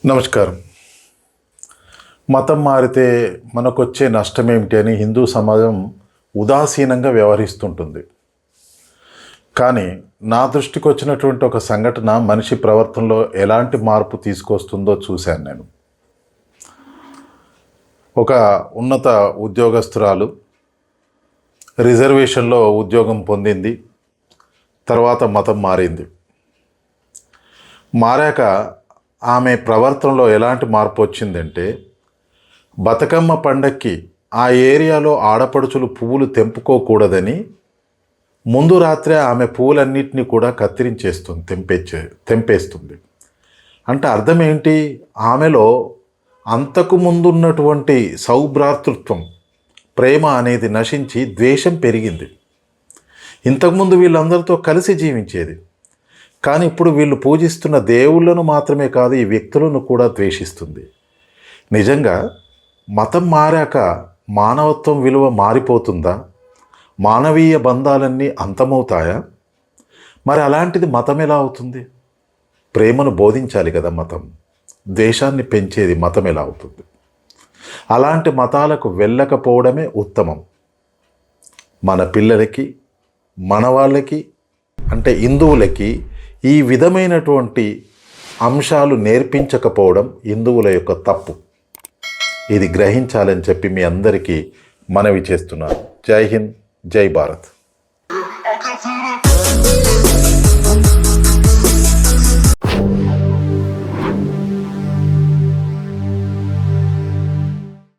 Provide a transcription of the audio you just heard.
నమస్కారం. మతం మారితే మనకొచ్చే నష్టం ఏమిటి అని హిందూ సమాజం ఉదాసీనంగా వ్యవహరిస్తుంటుంది. కానీ నా దృష్టికి వచ్చినటువంటి ఒక సంఘటన మనిషి ప్రవర్తనలో ఎలాంటి మార్పు తీసుకొస్తుందో చూశాను నేను. ఒక ఉన్నత ఉద్యోగస్తురాలు రిజర్వేషన్లో ఉద్యోగం పొందింది. తర్వాత మతం మారింది. మారాక ఆమె ప్రవర్తనలో ఎలాంటి మార్పు వచ్చిందంటే, బతుకమ్మ పండక్కి ఆ ఏరియాలో ఆడపడుచులు పువ్వులు తెంపుకోకూడదని ముందు రాత్రే ఆమె పువ్వులన్నింటినీ కూడా తెంపేస్తుంది. అంటే అర్థం ఏంటి? ఆమెలో అంతకు ముందున్నటువంటి సౌభ్రాతృత్వం, ప్రేమ అనేది నశించి ద్వేషం పెరిగింది. ఇంతకుముందు వీళ్ళందరితో కలిసి జీవించేది. కానీ ఇప్పుడు వీళ్ళు పూజిస్తున్న దేవుళ్ళను మాత్రమే కాదు, ఈ వ్యక్తులను కూడా ద్వేషిస్తుంది. నిజంగా మతం మారాక మానవత్వం విలువ మారిపోతుందా? మానవీయ బంధాలన్నీ అంతమవుతాయా? మరి అలాంటిది మతం ఎలా అవుతుంది? ప్రేమను బోధించాలి కదా మతం. ద్వేషాన్ని పెంచేది మతం ఎలా అవుతుంది? అలాంటి మతాలకు వెళ్ళకపోవడమే ఉత్తమం. మన పిల్లలకి, మన వాళ్ళకి, అంటే హిందువులకి ఈ విధమైనటువంటి అంశాలు నేర్పించకపోవడం హిందువుల యొక్క తప్పు. ఇది గ్రహించాలని చెప్పి మీ అందరికీ మనవి చేస్తున్నాను. జై హింద్, జై భారత్.